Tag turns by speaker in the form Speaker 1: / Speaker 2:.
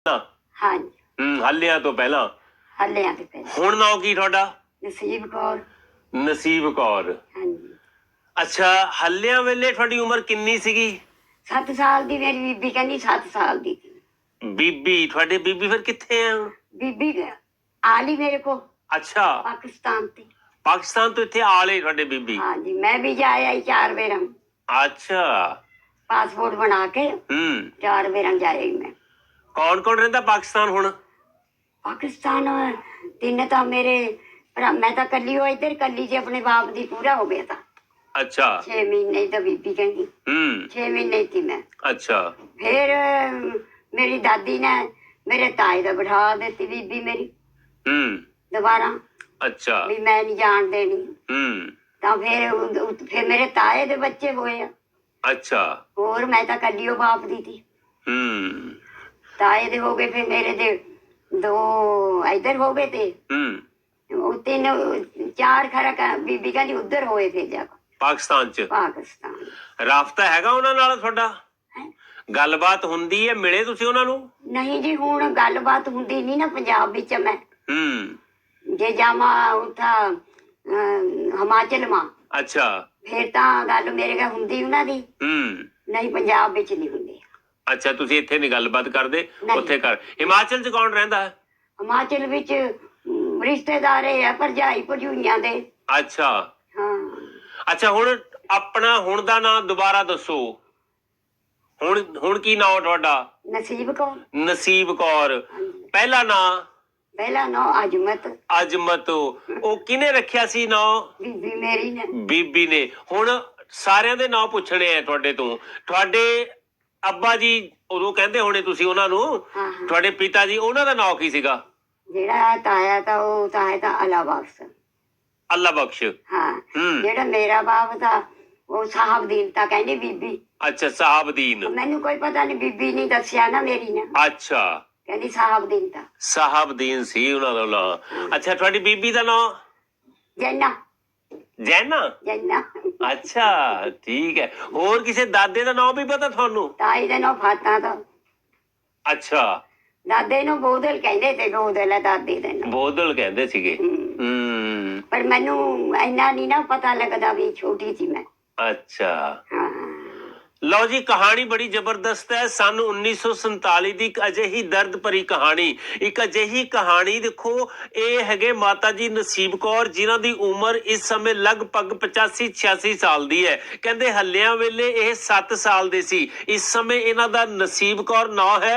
Speaker 1: ਹਾਂਜੀ
Speaker 2: ਹੱਲਿਆਂ ਤੋਂ ਪਹਿਲਾਂ।
Speaker 1: ਹੱਲਿਆਂ ਤੇ ਪਹਿਲਾਂ।
Speaker 2: ਹੁਣ ਨਾਂ ਕੀ ਤੁਹਾਡਾ?
Speaker 1: ਨਸੀਬ ਕੌਰ।
Speaker 2: ਨਸੀਬ ਕੌਰ।
Speaker 1: ਹਾਂਜੀ।
Speaker 2: ਅੱਛਾ, ਹੱਲਿਆਂ ਵੇਲੇ ਤੁਹਾਡੀ ਉਮਰ ਕਿੰਨੀ ਸੀਗੀ?
Speaker 1: 7 ਸਾਲ ਦੀ। ਮੇਰੀ ਬੀਬੀ ਕਹਿੰਦੀ 7 ਸਾਲ ਦੀ ਸੀ।
Speaker 2: ਬੀਬੀ ਤੁਹਾਡੀ ਬੀਬੀ ਫਿਰ ਕਿੱਥੇ ਆ?
Speaker 1: ਬੀਬੀ ਆ ਲਈ ਮੇਰੇ ਕੋਲ
Speaker 2: ਅੱਛਾ,
Speaker 1: ਪਾਕਿਸਤਾਨ ਤੇ।
Speaker 2: ਪਾਕਿਸਤਾਨ ਤੋਂ ਇੱਥੇ ਆ ਲਈ ਤੁਹਾਡੇ ਬੀਬੀ?
Speaker 1: ਹਾਂਜੀ, ਮੈਂ ਵੀ ਜਾ ਆਈ 4 ਵਾਰ।
Speaker 2: ਅੱਛਾ।
Speaker 1: ਪਾਸਪੋਰਟ ਬਣਾ ਕੇ 4 ਵਾਰ ਜਾ ਆਈ ਮੈਂ।
Speaker 2: ਕੌਣ ਕੌਣ ਰਹਿੰਦਾ ਪਾਕਿਸਤਾਨ ਹੁਣ?
Speaker 1: ਪਾਕਿਸਤਾਨ 3 ਤਾਂ ਮੇਰੇ ਭਰਾ, ਮੈਂ ਤਾਂ ਕੱਲੀ ਹੋ ਇੱਧਰ, ਕੱਲੀ ਜੇ ਆਪਣੇ ਬਾਪ ਦੀ ਪੂਰਾ ਹੋ ਗਿਆ ਤਾਂ।
Speaker 2: ਅੱਛਾ।
Speaker 1: 6 ਮਹੀਨੇ ਤਾਂ ਬੀਬੀ ਕਹਿੰਦੀ 6 ਮਹੀਨੇ ਸੀ ਮੈਂ।
Speaker 2: ਅੱਛਾ।
Speaker 1: ਫਿਰ ਮੇਰੀ ਦਾਦੀ ਨੇ ਮੇਰੇ ਤਾਏ ਦਾ ਬਿਠਾ ਦਿੱਤੀ ਬੀਬੀ ਮੇਰੀ ਦੁਬਾਰਾ।
Speaker 2: ਅੱਛਾ।
Speaker 1: ਵੀ ਮੈਂ ਨਹੀਂ ਜਾਣ ਦੇਣੀ। ਤਾਂ ਫਿਰ ਮੇਰੇ ਤਾਏ ਦੇ ਬੱਚੇ ਹੋਏ ਆ।
Speaker 2: ਅੱਛਾ।
Speaker 1: ਹੋਰ ਮੈਂ ਤਾਂ ਕੱਲੀ ਉਹ ਬਾਪ ਦੀ ਸੀ। ਤਾਏ ਦੇ ਹੋ ਗਏ, ਫਿਰ ਮੇਰੇ ਦੇ 2 ਇੱਧਰ ਹੋ ਗਏ ਤੇ 3 4 ਖਰਾ ਬੀਬੀ ਕਹਿੰਦੀ ਉੱਧਰ ਹੋਏ ਫਿਰ ਜਾ
Speaker 2: ਪਾਕਿਸਤਾਨ ਚ।
Speaker 1: ਪਾਕਿਸਤਾਨ।
Speaker 2: ਰਾਬਤਾ ਹੈਗਾ ਉਹਨਾਂ ਨਾਲ ਤੁਹਾਡਾ? ਗੱਲਬਾਤ ਹੁੰਦੀ ਹੈ? ਮਿਲੇ ਤੁਸੀਂ ਉਹਨਾਂ ਨੂੰ? ਨਹੀਂ
Speaker 1: ਜੀ, ਹੁਣ ਗੱਲਬਾਤ ਹੁੰਦੀ ਨਹੀਂ ਨਾ ਪੰਜਾਬ ਵਿੱਚ। ਮੈਂ ਜੇ ਜਾਵਾਂ ਉੱਥਾ ਹਿਮਾਚਲ ਮਾਂ।
Speaker 2: ਅੱਛਾ।
Speaker 1: ਫਿਰ ਤਾਂ ਗੱਲ ਮੇਰੇ ਨਾਲ ਹੁੰਦੀ ਉਹਨਾਂ ਦੀ। ਨਹੀਂ, ਪੰਜਾਬ ਵਿੱਚ ਨਹੀਂ ਹੁੰਦੀ।
Speaker 2: ਅੱਛਾ, ਤੁਸੀਂ ਇੱਥੇ ਨਹੀਂ ਗੱਲਬਾਤ ਕਰਦੇ, ਉੱਥੇ ਕਰ। ਹਿਮਾਚਲ ਚ ਕੌਣ ਰਹਿੰਦਾ ਹੈ?
Speaker 1: ਹਿਮਾਚਲ ਵਿੱਚ ਰਿਸ਼ਤੇਦਾਰ ਆ, ਭਰਜਾਈ ਭਰਜੂਈਆਂ ਦੇ।
Speaker 2: ਅੱਛਾ।
Speaker 1: ਹਾਂ।
Speaker 2: ਅੱਛਾ, ਹੁਣ ਆਪਣਾ ਹੁਣ ਦਾ ਨਾਂ ਦੁਬਾਰਾ ਦੱਸੋ। ਹੁਣ ਕੀ ਨਾਂ ਤੁਹਾਡਾ?
Speaker 1: ਨਸੀਬ ਕੌਰ।
Speaker 2: ਨਸੀਬ ਕੌਰ। ਪਹਿਲਾ ਨਾਂ?
Speaker 1: ਪਹਿਲਾ ਨਾਂ ਅਜਮਤ।
Speaker 2: ਅਜਮਤ। ਉਹ ਕਿਹਨੇ ਰੱਖਿਆ ਸੀ ਨਾਂ?
Speaker 1: ਬੀਬੀ ਮੇਰੀ ਨੇ।
Speaker 2: ਬੀਬੀ ਨੇ। ਹੁਣ ਸਾਰਿਆਂ ਦੇ ਨਾਂ ਪੁੱਛਣੇ ਆ ਤੁਹਾਡੇ ਤੋਂ। ਤੁਹਾਡੇ ਅੱਬਾ ਜੀ ਉਦੋਂ ਕਹਿੰਦੇ ਹੋਣੇ ਤੁਸੀਂ ਉਹਨਾਂ ਨੂੰ, ਤੁਹਾਡੇ ਪਿਤਾ ਜੀ, ਉਹਨਾਂ ਦਾ ਨਾਂ ਕੀ ਸੀਗਾ?
Speaker 1: ਜਿਹੜਾ ਤਾਇਆ ਤਾਂ ਉਹ ਤਾਇਆ ਤਾਂ ਅੱਲਾ ਬਖਸ਼।
Speaker 2: ਅੱਲਾ ਬਖਸ਼।
Speaker 1: ਹਾਂ। ਜਿਹੜਾ ਮੇਰਾ ਬਾਪ ਤਾਂ ਉਹ ਸਾਹਬਦੀਨ ਤਾਂ ਕਹਿੰਦੀ ਬੀਬੀ।
Speaker 2: ਅੱਛਾ, ਸਾਹਬਦੀਨ।
Speaker 1: ਮੈਨੂੰ ਕੋਈ ਪਤਾ ਨਹੀਂ, ਬੀਬੀ ਨਹੀਂ ਦੱਸਿਆ ਨਾ ਮੇਰੀ ਨੇ।
Speaker 2: ਅੱਛਾ।
Speaker 1: ਕਹਿੰਦੀ ਸਾਹਬਦੀਨ ਤਾਂ।
Speaker 2: ਸਾਹਬਦੀਨ ਸੀ ਉਹਨਾਂ ਦਾ ਨਾਂ। ਅੱਛਾ, ਤੁਹਾਡੀ ਬੀਬੀ ਦਾ ਨਾਂ?
Speaker 1: ਜੈਨਾ।
Speaker 2: ਜੈਨਾ?
Speaker 1: ਜੈਨਾ।
Speaker 2: ਅੱਛਾ, ਠੀਕ ਹੈ। ਹੋਰ ਕਿਸੇ ਦਾਦੇ ਦਾ ਨਾਂ ਵੀ ਪਤਾ ਤੁਹਾਨੂੰ?
Speaker 1: ਤਾਈ ਦਾ ਨਾਂ ਫਾਤਾ ਦਾ।
Speaker 2: ਅੱਛਾ।
Speaker 1: ਦਾਦੇ ਨੂੰ ਬੋਦਲ ਕਹਿੰਦੇ ਤੇ, ਬੋਦਲ ਹੈ ਦਾਦੀ ਦੇ ਨਾਂ।
Speaker 2: ਬੋਦਲ ਕਹਿੰਦੇ ਸੀਗੇ।
Speaker 1: ਪਰ ਮੈਨੂੰ ਇੰਨਾ ਨਹੀਂ ਨਾ ਪਤਾ ਲੱਗਦਾ, ਵੀ ਛੋਟੀ ਸੀ ਮੈਂ।
Speaker 2: ਅੱਛਾ।
Speaker 1: ਹਾਂ।
Speaker 2: ਲਓ ਜੀ, ਕਹਾਣੀ ਬੜੀ ਜ਼ਬਰਦਸਤ ਹੈ। ਸਨ 1947 ਦੀ ਇੱਕ ਅਜਿਹੀ ਦਰਦ ਭਰੀ ਕਹਾਣੀ। ਇੱਕ ਅਜਿਹੀ ਕਹਾਣੀ ਦੇਖੋ, ਇਹ ਹੈਗੇ ਮਾਤਾ ਜੀ ਨਸੀਬ ਕੌਰ, ਜਿਨ੍ਹਾਂ ਦੀ ਉਮਰ ਇਸ ਸਮੇਂ ਲਗਭਗ 85-86 ਸਾਲ ਦੀ ਹੈ। ਕਹਿੰਦੇ ਹੱਲਿਆਂ ਵੇਲੇ ਇਹ 7 ਸਾਲ ਦੇ ਸੀ। ਇਸ ਸਮੇਂ ਇਹਨਾਂ ਦਾ ਨਸੀਬ ਕੌਰ ਨਾਂ ਹੈ।